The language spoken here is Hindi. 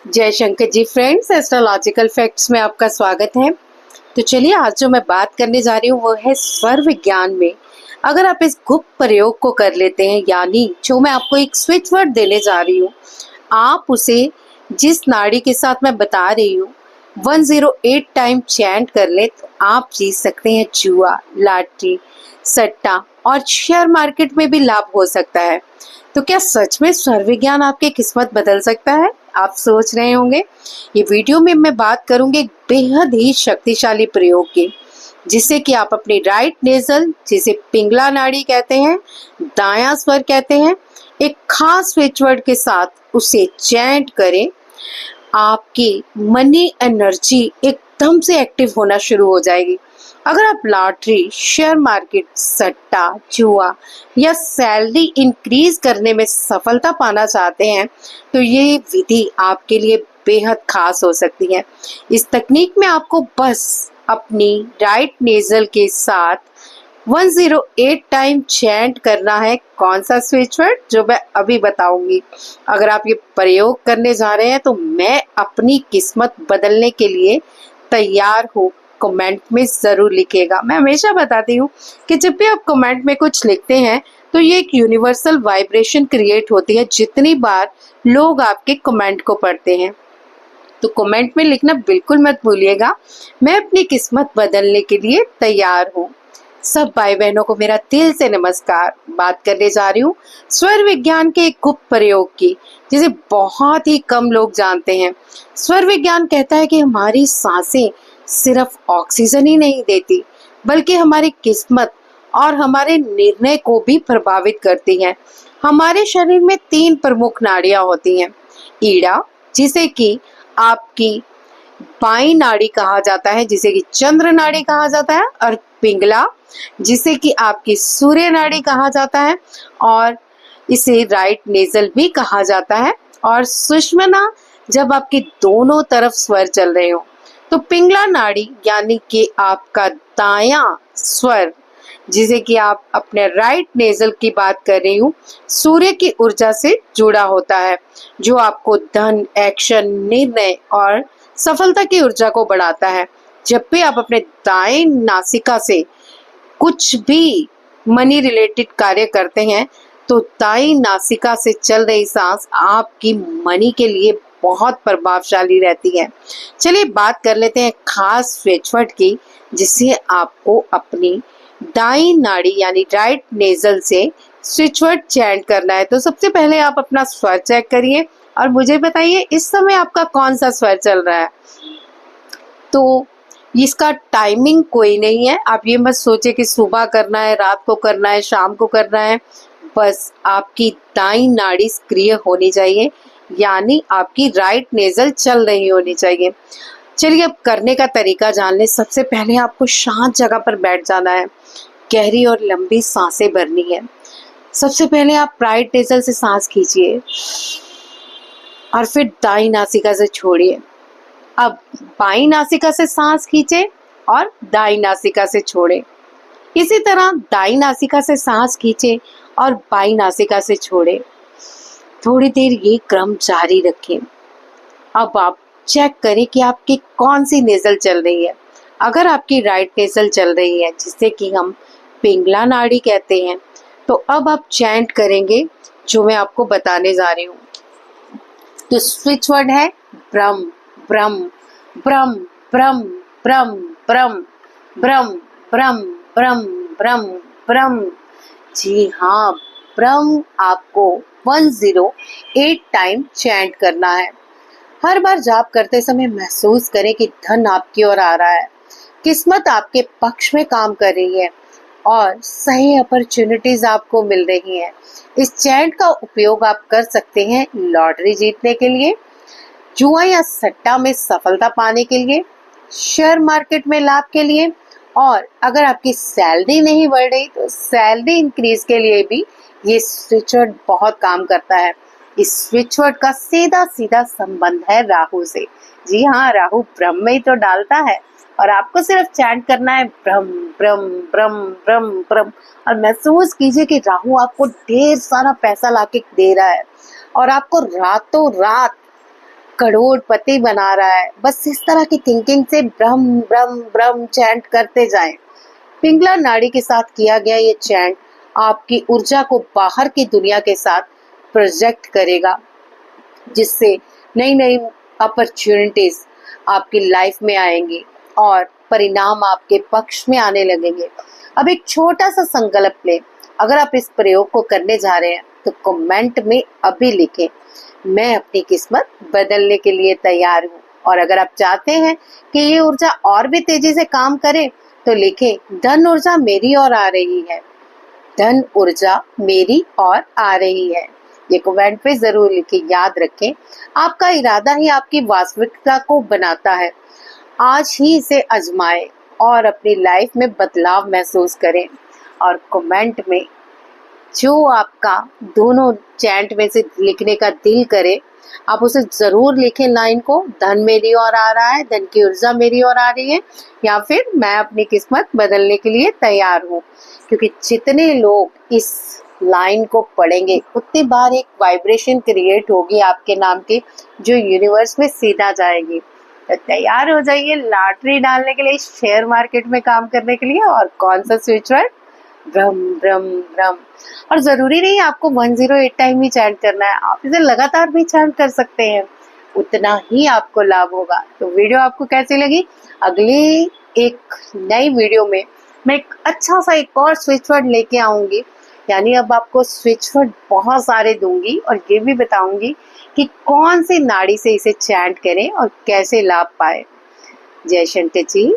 जय Shankar ji friends, astrological facts में आपका स्वागत है। तो चलिए, आज जो मैं बात करने जा रही हूँ वो है स्वर विज्ञान में अगर आप इस गुप्त प्रयोग को कर लेते हैं, यानी जो मैं आपको एक स्विच वर्ड देने जा रही हूँ, आप उसे जिस नाड़ी के साथ मैं बता रही हूँ 108 टाइम चैंट कर ले तो आप जीत सकते हैं जुआ, लॉटरी, सट्टा और शेयर मार्केट में भी लाभ हो सकता है। तो क्या सच में स्वर विज्ञान आपकी किस्मत बदल सकता है? आप सोच रहे होंगे। ये वीडियो में मैं बात करूंगी एक बेहद ही शक्तिशाली प्रयोग की, जिससे कि आप अपनी राइट नेजल, जिसे पिंगला नाड़ी कहते हैं, दायां स्वर कहते हैं, एक खास स्विच वर्ड के साथ उसे चैंट करें। आपकी मनी एनर्जी एकदम से एक्टिव होना शुरू हो जाएगी। अगर आप लॉटरी, शेयर मार्केट, सट्टा, जुआ या सैलरी इंक्रीज करने में सफलता पाना चाहते हैं तो ये विधि आपके लिए बेहद खास हो सकती है। इस तकनीक में आपको बस अपनी राइट नेजल के साथ 108 टाइम चैंट करना है। कौन सा स्विच वर्ड? जो मैं अभी बताऊंगी। अगर आप ये प्रयोग करने जा रहे हैं तो मैं अपनी किस्मत बदलने के लिए तैयार हूँ, कमेंट में जरूर लिखिएगा। मैं हमेशा बताती हूँ कि जब भी आप कमेंट में कुछ लिखते हैं तो ये एक यूनिवर्सल वाइब्रेशन क्रिएट होती है जितनी बार लोग आपके कमेंट को पढ़ते हैं। तो कमेंट में लिखना बिल्कुल मत भूलिएगा। मैं अपनी किस्मत बदलने के लिए तैयार हूँ। सब भाई बहनों को मेरा दिल से नमस्कार। बात करने जा रही हूँ स्वर विज्ञान के एक गुप्त प्रयोग की, जिसे बहुत ही कम लोग जानते हैं। स्वर विज्ञान कहता है कि हमारी सांसें सिर्फ ऑक्सीजन ही नहीं देती, बल्कि हमारी किस्मत और हमारे निर्णय को भी प्रभावित करती हैं। हमारे शरीर में 3 प्रमुख नाड़ियां होती हैं। ईड़ा, जिसे कि आपकी बाई नाड़ी कहा जाता है, जिसे कि चंद्र नाड़ी कहा जाता है, और पिंगला, जिसे कि आपकी सूर्य नाड़ी कहा जाता है और इसे राइट नेजल भी कहा जाता है। और सुषुम्ना, जब आपके दोनों तरफ स्वर चल रहे हो। तो पिंगला नाड़ी यानी कि आपका दायां स्वर, जिसे कि आप अपने राइट नेजल की बात कर रही हूँ, सूर्य की ऊर्जा से जुड़ा होता है, जो आपको धन, एक्शन, निर्णय और सफलता की ऊर्जा को बढ़ाता है। जब भी आप अपने दाएं नासिका से कुछ भी मनी रिलेटेड कार्य करते हैं तो दाई नासिका से चल रही सांस आपकी मनी के लिए बहुत प्रभावशाली रहती है। चलिए बात कर लेते हैं खास स्विच वर्ड की, जिसे आपको अपनी दाई नाड़ी यानी राइट नेजल से स्विच वर्ड चैंट करना है। तो सबसे पहले आप अपना स्वर चेक करिए और मुझे बताइए इस समय आपका कौन सा स्वर चल रहा है। तो इसका टाइमिंग कोई नहीं है। आप ये मत सोचे कि सुबह करना है, रात को करना है, शाम को करना है। बस आपकी दाई नाड़ी सक्रिय होनी चाहिए, यानी आपकी राइट नेजल चल रही होनी चाहिए। चलिए अब करने का तरीका जान लें। सबसे पहले आपको शांत जगह पर बैठ जाना है। गहरी और लंबी सांसें भरनी है। सबसे पहले आप राइट नेजल से सांस खींचिए और फिर दाई नासिका से छोड़िए। अब बाई नासिका से सांस खींचे और दाई नासिका से छोड़े। इसी तरह दाई नासिका से सांस खींचे और बाई नासिका से छोड़े। थोड़ी देर ये क्रम जारी रखें। अब आप चेक करें कि आपकी कौन सी नेजल चल रही है। अगर आपकी राइट नेजल चल रही है, जिसे कि हम पिंगला नाड़ी कहते हैं, तो अब आप चैंट करेंगे जो मैं आपको बताने जा रही हूँ। तो स्विच वर्ड है ब्रह्म, ब्रह्म, ब्रह्म, ब्रह्म, ब्रह्म, ब्रह्म, ब्रह्म, ब्रह्म, ब्रह्म, ब्रह्म, ब्रह्म। जी हाँ, ब्रह्म आपको 108 टाइम चैंट करना है। हर बार जाप करते समय महसूस करें कि धन आपकी ओर आ रहा है, किस्मत आपके पक्ष में काम कर रही है और सही अपॉर्चुनिटीज आपको मिल रही हैं। इस चैंट का उपयोग आप कर सकते हैं लॉटरी जीतने के लिए, जुआ या सट्टा में सफलता पाने के लिए, शेयर मार्केट में लाभ के लिए, और अगर आपकी सैलरी नहीं बढ़ रही तो सैलरी इंक्रीज के लिए भी ये स्विच वर्ड बहुत काम करता है। इस स्विच वर्ड का सीधा सीधा संबंध है राहु से। जी हाँ, राहु ब्रह्म में ही तो डालता है और आपको सिर्फ चैंट करना है ब्रह्म, ब्रह्म, ब्रह्म, ब्रह्म, ब्रह्म। और महसूस कीजिए कि राहु आपको ढेर सारा पैसा लाके दे रहा है और आपको रातों रात करोड़पति बना रहा है। बस इस तरह की थिंकिंग से ब्रह्म ब्रह्म ब्रह्म चैंट करते जाएं। पिंगला नाड़ी के साथ किया गया ये चैंट आपकी ऊर्जा को बाहर की दुनिया के साथ प्रोजेक्ट करेगा, जिससे नई नई अपॉर्चुनिटीज आपकी लाइफ में आएंगी और परिणाम आपके पक्ष में आने लगेंगे। अब एक छोटा सा संकल्प लें। अगर आप इस प्रयोग को करने जा रहे हैं तो कमेंट में अभी लिखें, मैं अपनी किस्मत बदलने के लिए तैयार हूँ। और अगर आप चाहते हैं कि ये ऊर्जा और भी तेजी से काम करे तो लिखें, धन ऊर्जा मेरी ओर आ रही है। धन ऊर्जा मेरी ओर आ रही है। ये कमेंट पे जरूर लिखें। याद रखें, आपका इरादा ही आपकी वास्तविकता को बनाता है। आज ही इसे आजमाएं और अपनी लाइफ में बदलाव महसूस करें। और कमेंट में जो आपका दोनों चैंट में से लिखने का दिल करे, आप उसे जरूर लिखें लाइन को, धन मेरी ओर आ रहा है, धन की ऊर्जा मेरी ओर आ रही है, या फिर मैं अपनी किस्मत बदलने के लिए तैयार हूँ। क्योंकि जितने लोग इस लाइन को पढ़ेंगे उतनी बार एक वाइब्रेशन क्रिएट होगी आपके नाम की, जो यूनिवर्स में सीधा जाएगी। तो तैयार हो जाइए लॉटरी डालने के लिए, शेयर मार्केट में काम करने के लिए। और कौन सा स्विच वर्ड? ब्रह्म ब्रह्म ब्रह्म। और जरूरी नहीं आपको 108 टाइम ही चैंट करना है, आप इसे लगातार भी चैंट कर सकते हैं, उतना ही आपको लाभ होगा। तो वीडियो आपको कैसी लगी? अगली एक नई वीडियो में मैं एक अच्छा सा एक और स्विच वर्ड लेके आऊंगी। यानी अब आपको स्विच वर्ड बहुत सारे दूंगी और ये भी बताऊंगी कि कौन सी नाड़ी से इसे चैंट करें और कैसे लाभ पाए। जय शंकर जी।